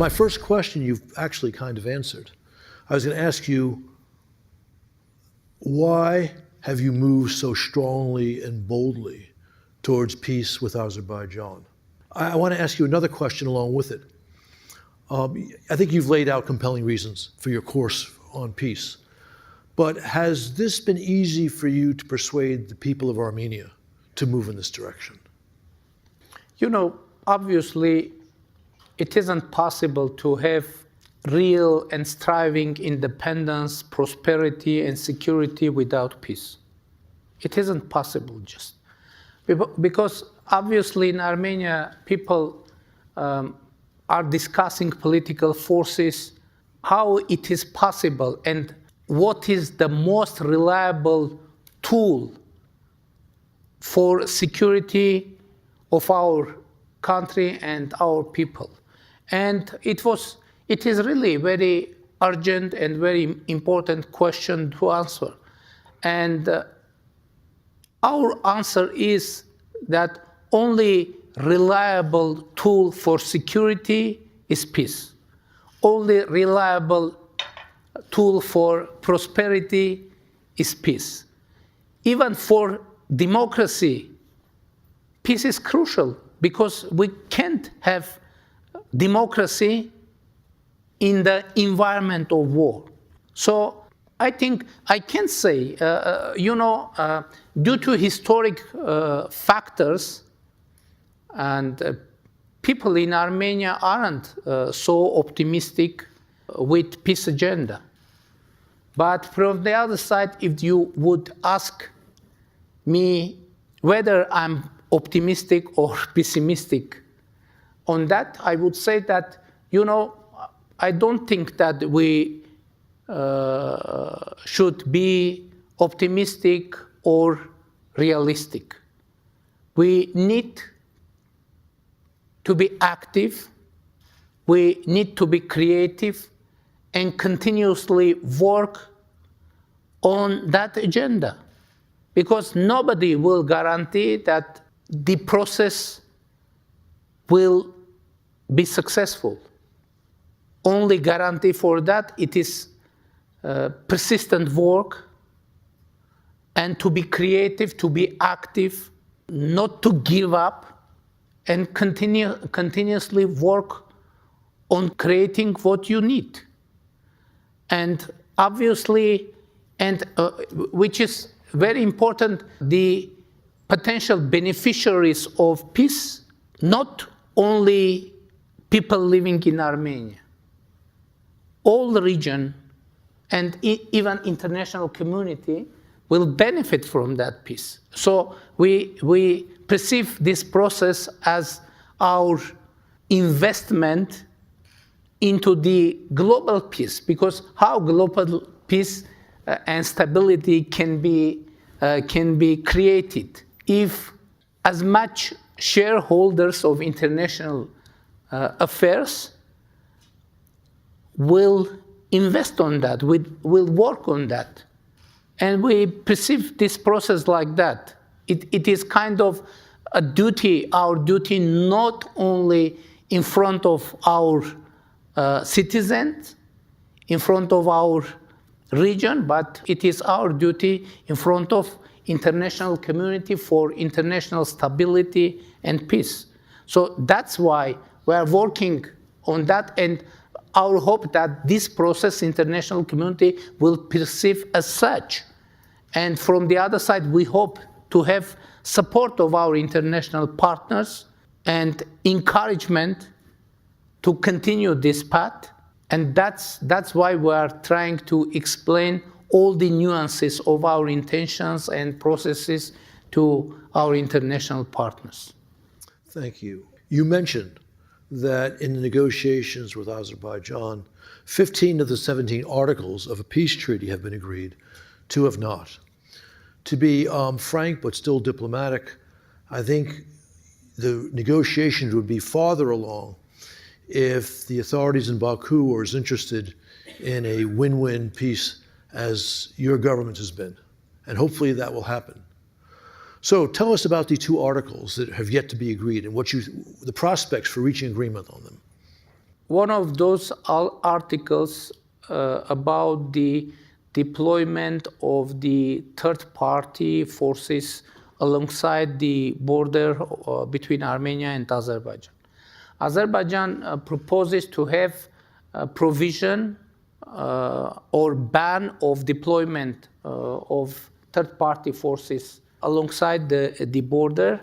my first question you've actually kind of answered. I was going to ask you, why have you moved so strongly and boldly towards peace with Azerbaijan? I want to ask you another question along with it. I think you've laid out compelling reasons for your course on peace, but has this been easy for you to persuade the people of Armenia to move in this direction? Obviously, it isn't possible to have real and striving independence, prosperity, and security without peace. It isn't possible just. Because obviously in Armenia, people are discussing political forces, how it is possible, and what is the most reliable tool for security of our country and our people. And it is really very urgent and very important question to answer. And our answer is that only reliable tool for security is peace. Only reliable tool for prosperity is peace. Even for democracy, peace is crucial because we can't have democracy in the environment of war. So I think I can say, due to historic factors, and people in Armenia aren't so optimistic with peace agenda. But from the other side, if you would ask me whether I'm optimistic or pessimistic on that, I would say that, I don't think that we should be optimistic or realistic. We need to be active, we need to be creative, and continuously work on that agenda. Because nobody will guarantee that the process will be successful. Only guarantee for that it is persistent work and to be creative, to be active, not to give up, and continuously work on creating what you need. And obviously, which is very important, the potential beneficiaries of peace, not only people living in Armenia, all the region and even international community will benefit from that peace. So we perceive this process as our investment into the global peace, because how global peace and stability can be created if as much shareholders of international affairs will invest on that, will work on that. And we perceive this process like that. It is kind of a duty, our duty, not only in front of our citizens, in front of our region, but it is our duty in front of international community for international stability and peace. So that's why we are working on that, and our hope that this process, international community will perceive as such. And from the other side, we hope to have support of our international partners and encouragement to continue this path. And that's why we are trying to explain all the nuances of our intentions and processes to our international partners. Thank you. You mentioned that in the negotiations with Azerbaijan, 15 of the 17 articles of a peace treaty have been agreed, 2 have not. To be frank but still diplomatic, I think the negotiations would be farther along if the authorities in Baku were as interested in a win-win peace as your government has been. And hopefully that will happen. So tell us about the 2 articles that have yet to be agreed and the prospects for reaching agreement on them. one of those articles about the deployment of the third-party forces alongside the border between Armenia and Azerbaijan. Azerbaijan proposes to have a provision or ban of deployment of third-party forces alongside the border,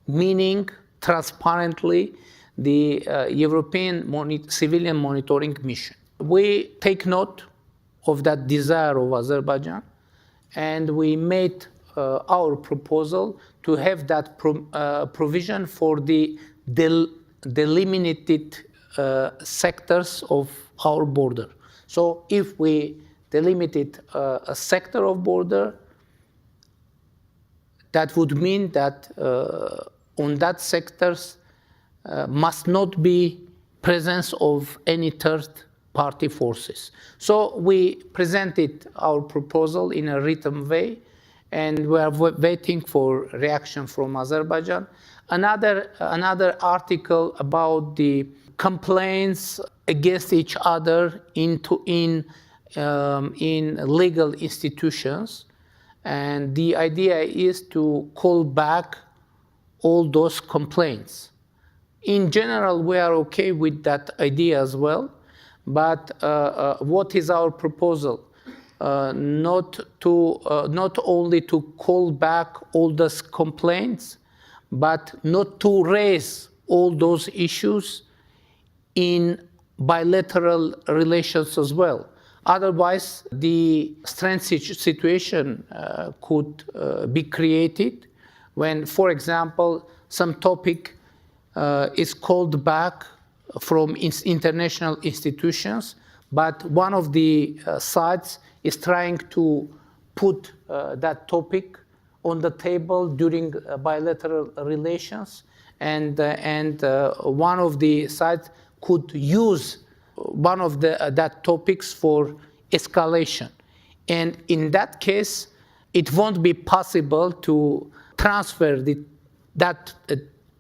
meaning transparently the European civilian monitoring mission. We take note of that desire of Azerbaijan, and we made our proposal to have that provision for the delimited sectors of our border. So if we delimited a sector of border, that would mean that on that sectors must not be presence of any third-party forces. So we presented our proposal in a written way, and we are waiting for reaction from Azerbaijan. Another article about the complaints against each other in legal institutions, and the idea is to call back all those complaints. In general, we are okay with that idea as well, but what is our proposal? Not only to call back all those complaints, but not to raise all those issues in bilateral relations as well. Otherwise, the strange situation could be created when, for example, some topic is called back from international institutions, but one of the sides is trying to put that topic on the table during bilateral relations, and one of the sides could use one of that topics for escalation. And in that case, it won't be possible to transfer that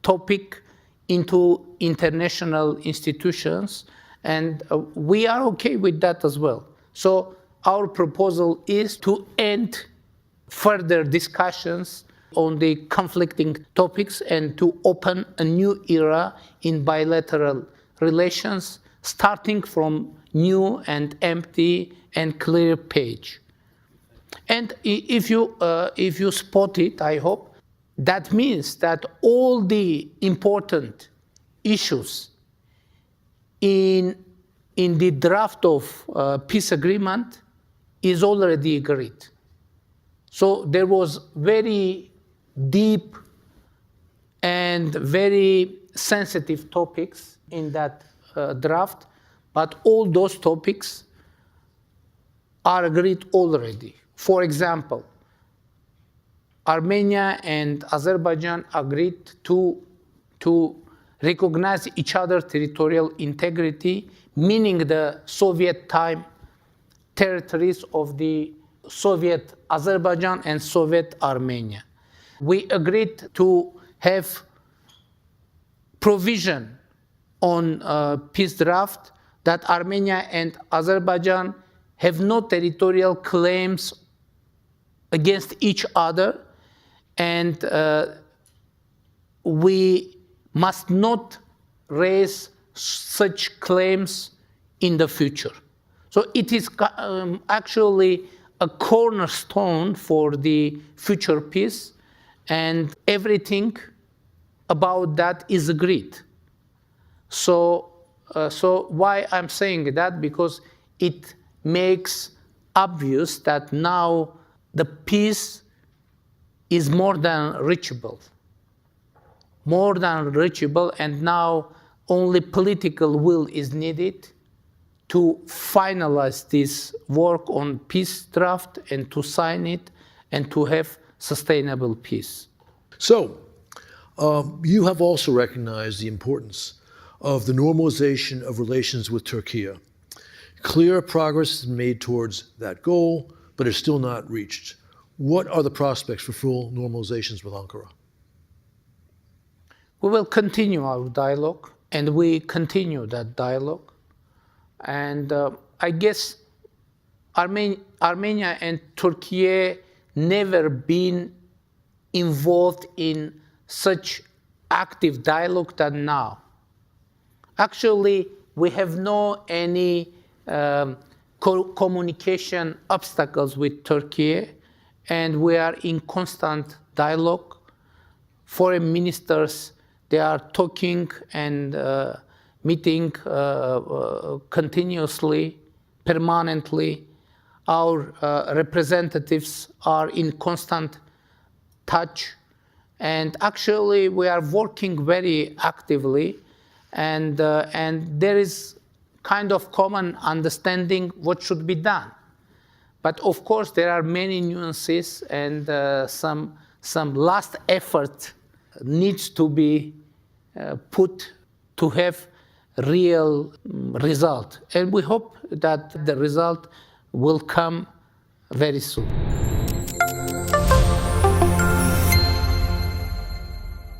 topic into international institutions, and we are okay with that as well. So our proposal is to end further discussions on the conflicting topics and to open a new era in bilateral relations, starting from new and empty and clear page. And if you spot it, I hope, that means that all the important issues in the draft of peace agreement is already agreed. So there was very deep and very sensitive topics in that draft, but all those topics are agreed already. For example, Armenia and Azerbaijan agreed to recognize each other's territorial integrity, meaning the Soviet time territories of the Soviet Azerbaijan and Soviet Armenia. We agreed to have provision on peace draft that Armenia and Azerbaijan have no territorial claims against each other, and we must not raise such claims in the future. So it is actually a cornerstone for the future peace, and everything about that is agreed. So why I'm saying that? Because it makes obvious that now the peace is more than reachable, and now only political will is needed to finalize this work on peace draft and to sign it and to have sustainable peace. So, you have also recognized the importance of the normalization of relations with Turkey. Clear progress is made towards that goal, but it's still not reached. What are the prospects for full normalizations with Ankara? We will continue our dialogue, and we continue that dialogue. And I guess Armenia and Turkey never been involved in such active dialogue than now. Actually, we have no any communication obstacles with Turkey, and we are in constant dialogue. Foreign ministers, they are talking and meeting continuously, permanently. Our representatives are in constant touch, and actually we are working very actively, and there is kind of common understanding what should be done. But of course there are many nuances, and some last effort needs to be put to have real result, and we hope that the result will come very soon.